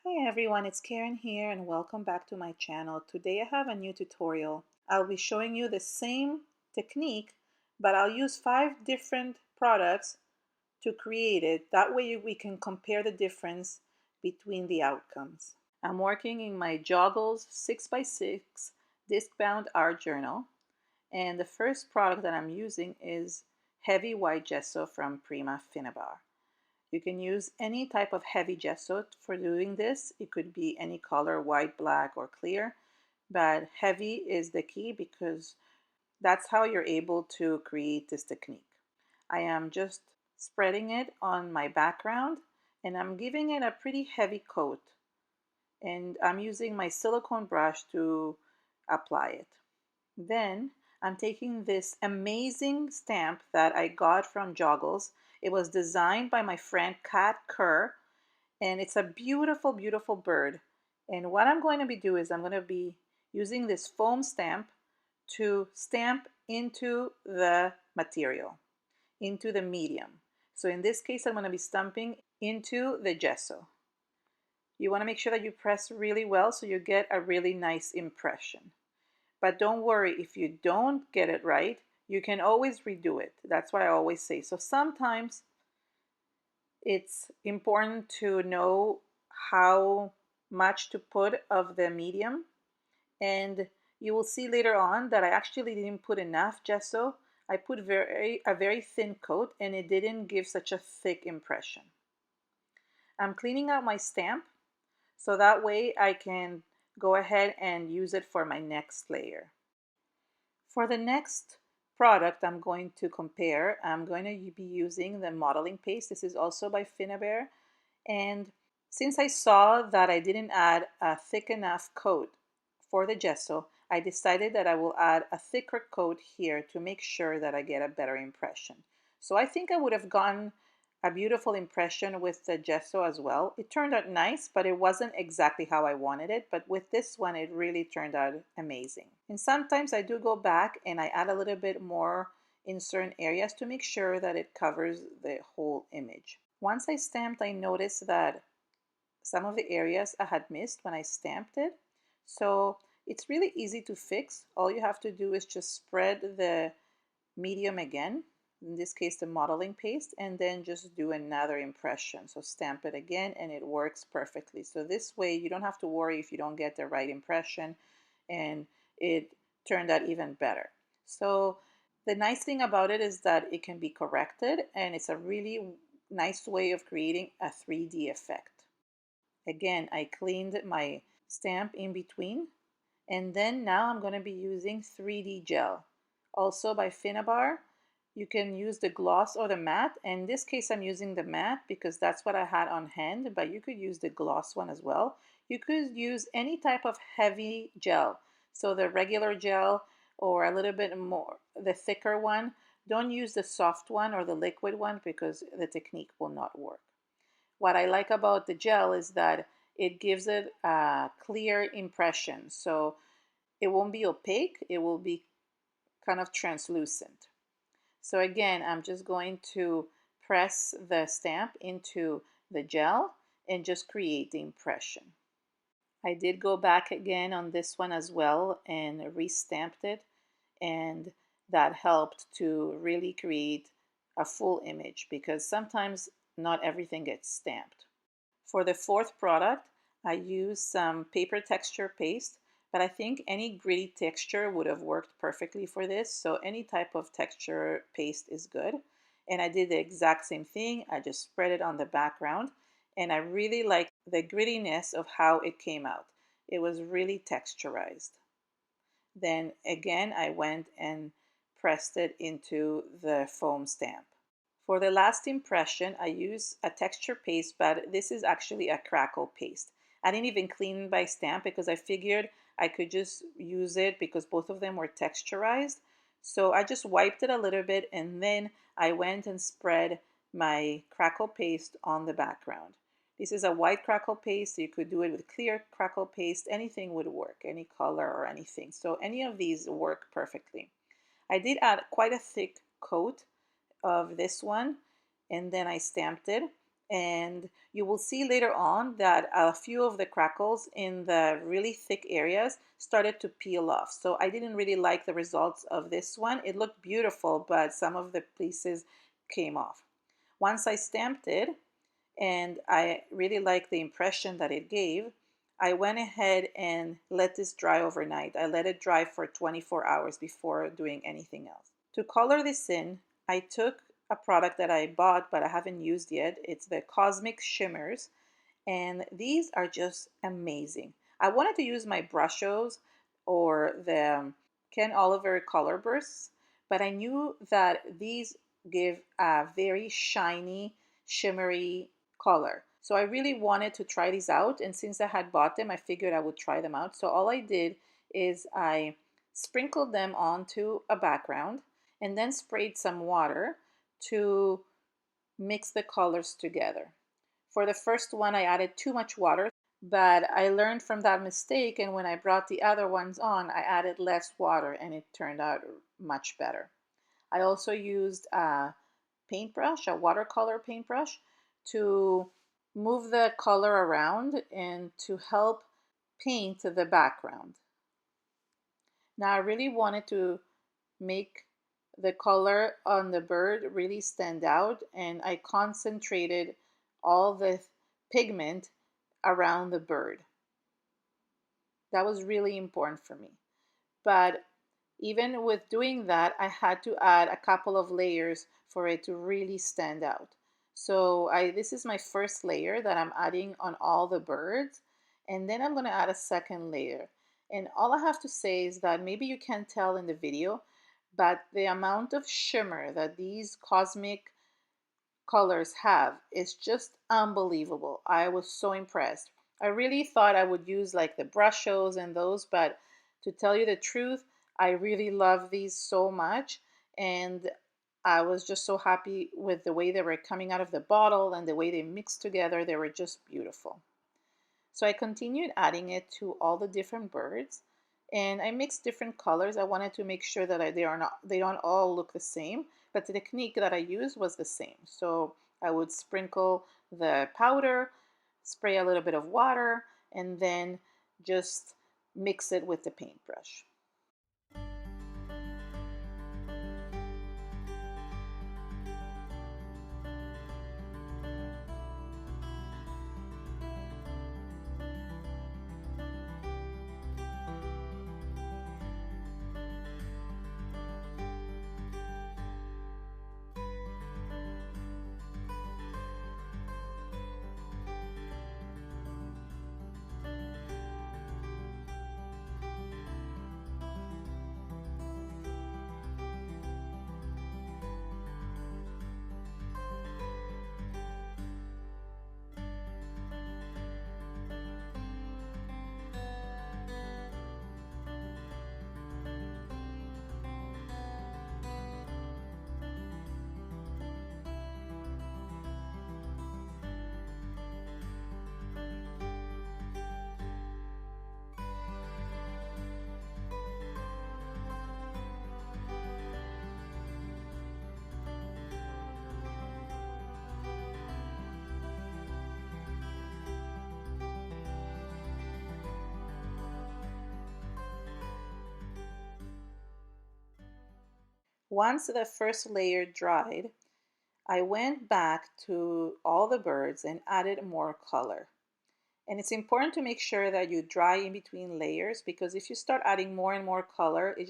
Hi everyone, it's Karen here and welcome back to my channel. Today I have a new tutorial. I'll be showing you the same technique, but I'll use 5 different products to create it. That way we can compare the difference between the outcomes. I'm working in my Joggles 6x6 disc-bound art journal, and the first product that I'm using is heavy white gesso from Prima Finnabair. You can use any type of heavy gesso for doing this. It could be any color, white, black, or clear, but heavy is the key because that's how you're able to create this technique. I am just spreading it on my background and I'm giving it a pretty heavy coat, and I'm using my silicone brush to apply it. Then I'm taking this amazing stamp that I got from Joggles. It was designed by my friend Kerr, and it's a beautiful, beautiful bird. And what I'm going to be doing is I'm going to be using this foam stamp to stamp into the material, into the medium. So in this case, I'm going to be stamping into the gesso. You want to make sure that you press really well so you get a really nice impression. But don't worry, if you don't get it right, you can always redo it. That's what I always say. So sometimes it's important to know how much to put of the medium. And you will see later on that I actually didn't put enough gesso. I put a very thin coat and it didn't give such a thick impression. I'm cleaning out my stamp so that way I can go ahead and use it for my next layer. For the next product I'm going to compare, I'm going to be using the modeling paste. This is also by Finnabair. And since I saw that I didn't add a thick enough coat for the gesso, I decided that I will add a thicker coat here to make sure that I get a better impression. So I think I would have gotten a beautiful impression with the gesso as well. It turned out nice, but it wasn't exactly how I wanted it. But with this one, it really turned out amazing. And sometimes I do go back and I add a little bit more in certain areas to make sure that it covers the whole image. Once I stamped, I noticed that some of the areas I had missed when I stamped it. So it's really easy to fix. All you have to do is just spread the medium again, in this case the modeling paste, and then just do another impression. So stamp it again and it works perfectly. So this way you don't have to worry if you don't get the right impression, and it turned out even better. So the nice thing about it is that it can be corrected, and it's a really nice way of creating a 3D effect. Again, I cleaned my stamp in between, and then now I'm going to be using 3D gel, also by Finnabair. You can use the gloss or the matte. In this case, I'm using the matte because that's what I had on hand, but you could use the gloss one as well. You could use any type of heavy gel, so the regular gel or a little bit more, the thicker one. Don't use the soft one or the liquid one because the technique will not work. What I like about the gel is that it gives it a clear impression. So it won't be opaque, it will be kind of translucent. So again, I'm just going to press the stamp into the gel and just create the impression. I did go back again on this one as well and restamped it, and that helped to really create a full image because sometimes not everything gets stamped. For the fourth product, I used some paper texture paste, but I think any gritty texture would have worked perfectly for this. So any type of texture paste is good. And I did the exact same thing. I just spread it on the background, and I really like the grittiness of how it came out. It was really texturized. Then again, I went and pressed it into the foam stamp. For the last impression, I use a texture paste, but this is actually a Crackle paste. I didn't even clean by stamp because I figured I could just use it because both of them were texturized. So I just wiped it a little bit and then I went and spread my Crackle paste on the background. This is a white Crackle paste. You could do it with clear Crackle paste. Anything would work, any color or anything. So any of these work perfectly. I did add quite a thick coat of this one, and then I stamped it, And you will see later on that a few of the crackles in the really thick areas started to peel off. So I didn't really like the results of this one. It looked beautiful, but some of the pieces came off. Once I stamped it, and I really like the impression that it gave, I went ahead and let this dry overnight. I let it dry for 24 hours before doing anything else. To color this in, I took a product that I bought but I haven't used yet. It's the Cosmic Shimmers, and these are just amazing. I wanted to use my Brushos or the Ken Oliver Color Bursts, but I knew that these give a very shiny, shimmery color. So I really wanted to try these out, and since I had bought them, I figured I would try them out. So all I did is I sprinkled them onto a background and then sprayed some water to mix the colors together. For the first one, I added too much water, but I learned from that mistake, and when I brought the other ones on, I added less water and it turned out much better. I also used a paintbrush, a watercolor paintbrush, to move the color around and to help paint the background. Now I really wanted to make the color on the bird really stand out, and I concentrated all the pigment around the bird. That was really important for me. But even with doing that, I had to add a couple of layers for it to really stand out. So this is my first layer that I'm adding on all the birds, and then I'm going to add a second layer. And all I have to say is that maybe you can't tell in the video, but the amount of shimmer that these cosmic colors have is just unbelievable. I was so impressed. I really thought I would use like the Brushos and those, but to tell you the truth, I really love these so much, and I was just so happy with the way they were coming out of the bottle and the way they mixed together. They were just beautiful. So I continued adding it to all the different birds, and I mixed different colors. I wanted to make sure that they don't all look the same, but the technique that I used was the same. So I would sprinkle the powder, spray a little bit of water, and then just mix it with the paintbrush. Once the first layer dried, I went back to all the birds and added more color. And it's important to make sure that you dry in between layers, because if you start adding more and more color, it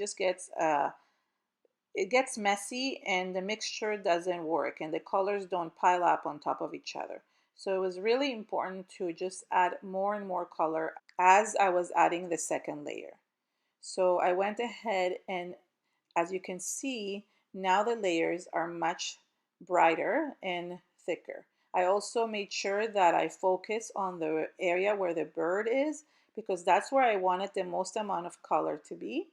gets messy and the mixture doesn't work and the colors don't pile up on top of each other. So it was really important to just add more and more color as I was adding the second layer. So I went ahead and, as you can see, now the layers are much brighter and thicker. I also made sure that I focus on the area where the bird is, because that's where I wanted the most amount of color to be.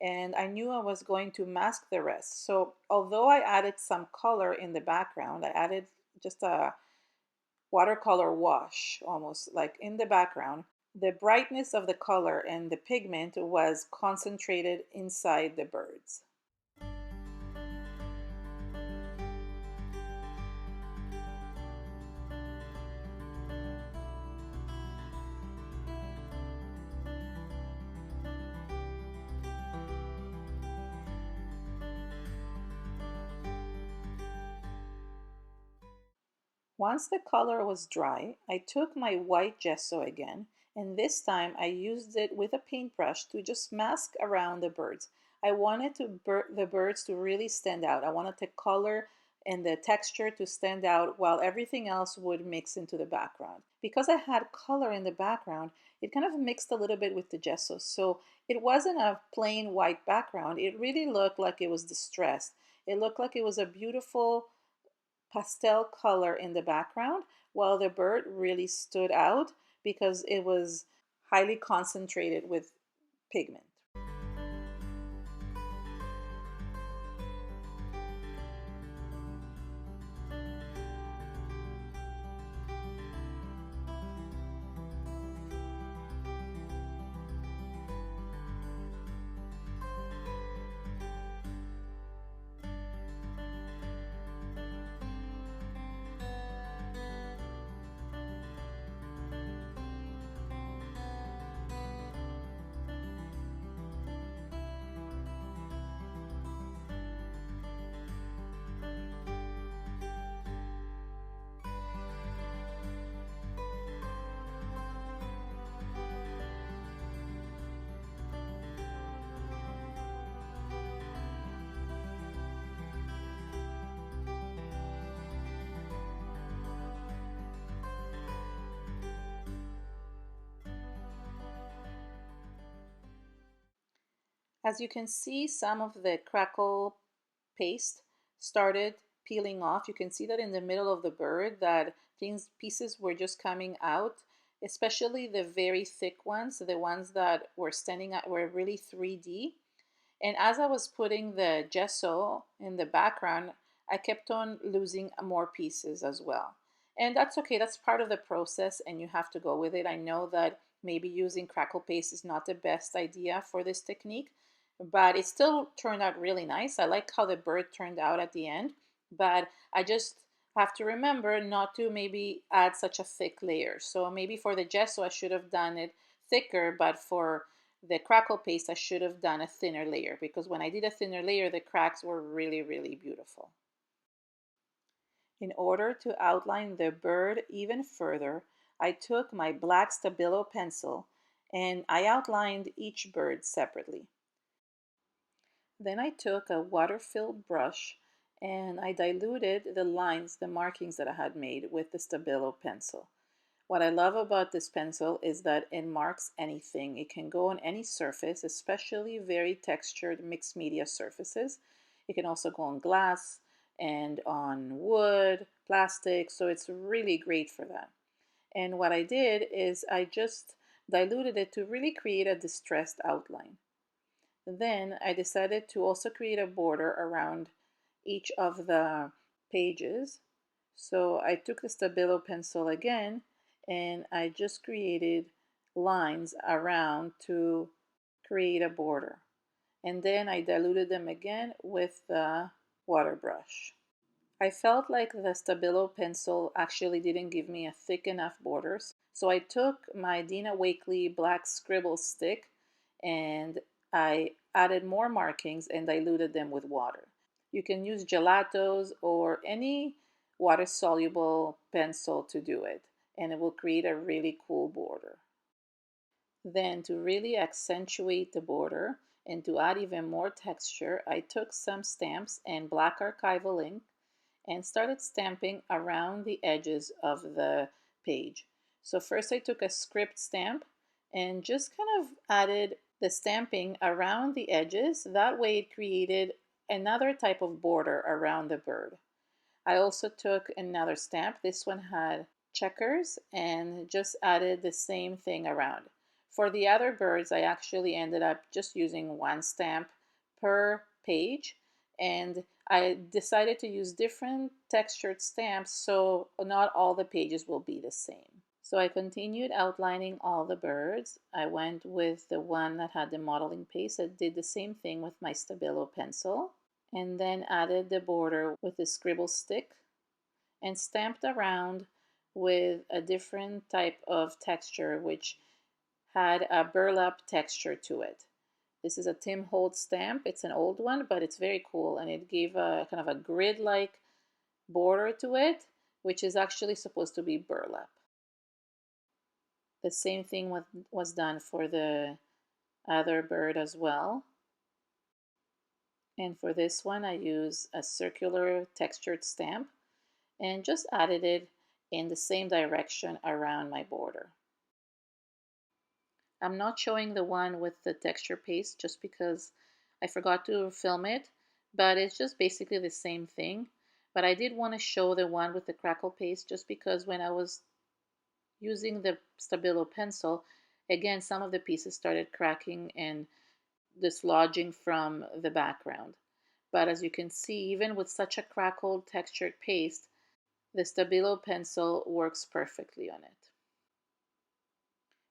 And I knew I was going to mask the rest. So although I added some color in the background, I added just a watercolor wash almost like in the background. The brightness of the color and the pigment was concentrated inside the birds. Once the color was dry, I took my white gesso again, and this time I used it with a paintbrush to just mask around the birds. I wanted the birds to really stand out. I wanted the color and the texture to stand out while everything else would mix into the background. Because I had color in the background, it kind of mixed a little bit with the gesso. So it wasn't a plain white background. It really looked like it was distressed. It looked like it was a beautiful pastel color in the background, while the bird really stood out because it was highly concentrated with pigment. As you can see, some of the crackle paste started peeling off. You can see that in the middle of the bird that pieces were just coming out, especially the very thick ones, the ones that were standing out were really 3D. And as I was putting the gesso in the background, I kept on losing more pieces as well. And that's okay, that's part of the process and you have to go with it. I know that maybe using crackle paste is not the best idea for this technique, but it still turned out really nice. I like how the bird turned out at the end, but I just have to remember not to maybe add such a thick layer. So maybe for the gesso, I should have done it thicker, but for the crackle paste, I should have done a thinner layer because when I did a thinner layer, the cracks were really, really beautiful. In order to outline the bird even further, I took my black Stabilo pencil and I outlined each bird separately. Then I took a water-filled brush and I diluted the lines, the markings that I had made with the Stabilo pencil. What I love about this pencil is that it marks anything. It can go on any surface, especially very textured mixed media surfaces. It can also go on glass and on wood, plastic, so it's really great for that. And what I did is I just diluted it to really create a distressed outline. Then I decided to also create a border around each of the pages. So I took the Stabilo pencil again and I just created lines around to create a border. And then I diluted them again with the water brush. I felt like the Stabilo pencil actually didn't give me a thick enough borders. So I took my Dina Wakley black Scribble stick and I added more markings and diluted them with water. You can use gelatos or any water-soluble pencil to do it, and it will create a really cool border. Then to really accentuate the border and to add even more texture, I took some stamps and black archival ink and started stamping around the edges of the page. So first I took a script stamp and just kind of added the stamping around the edges. That way it created another type of border around the bird. I also took another stamp. This one had checkers and just added the same thing around. For the other birds, I actually ended up just using one stamp per page, and I decided to use different textured stamps so not all the pages will be the same. So I continued outlining all the birds. I went with the one that had the modeling paste. I did the same thing with my Stabilo pencil and then added the border with the Scribble stick and stamped around with a different type of texture which had a burlap texture to it. This is a Tim Holtz stamp. It's an old one, but it's very cool and it gave a kind of a grid-like border to it, which is actually supposed to be burlap. The same thing was done for the other bird as well. And for this one, I use a circular textured stamp and just added it in the same direction around my border. I'm not showing the one with the texture paste just because I forgot to film it, but it's just basically the same thing. But I did want to show the one with the Crackle paste just because when I was using the Stabilo pencil, again, some of the pieces started cracking and dislodging from the background. But as you can see, even with such a crackled textured paste, the Stabilo pencil works perfectly on it.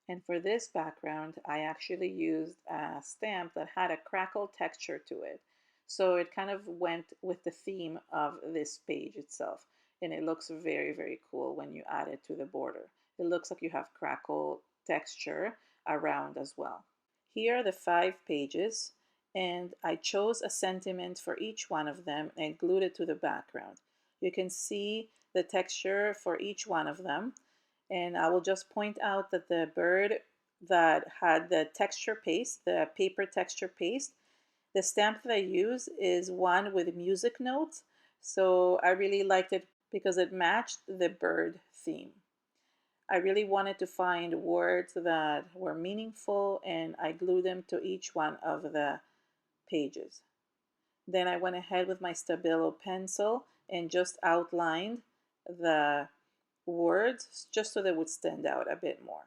And for this background, I actually used a stamp that had a crackle texture to it. So it kind of went with the theme of this page itself. And it looks very, very cool when you add it to the border. It looks like you have crackle texture around as well. Here are the 5 pages, and I chose a sentiment for each one of them and glued it to the background. You can see the texture for each one of them. And I will just point out that the bird that had the texture paste, the paper texture paste, the stamp that I use is one with music notes. So I really liked it because it matched the bird theme. I really wanted to find words that were meaningful and I glued them to each one of the pages. Then I went ahead with my Stabilo pencil and just outlined the words just so they would stand out a bit more.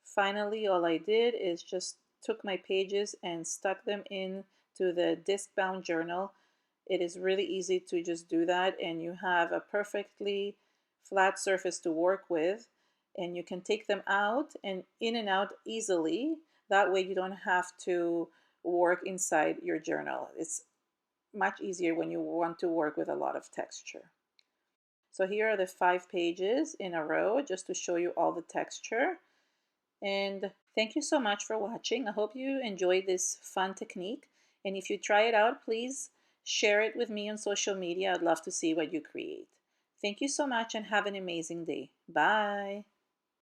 Finally, all I did is just took my pages and stuck them into the disc-bound journal. It is really easy to just do that, and you have a perfectly flat surface to work with, and you can take them out and in and out easily. That way you don't have to work inside your journal. It's much easier when you want to work with a lot of texture. So here are the 5 pages in a row just to show you all the texture. And thank you so much for watching. I hope you enjoyed this fun technique. And if you try it out, please share it with me on social media. I'd love to see what you create. Thank you so much and have an amazing day. Bye.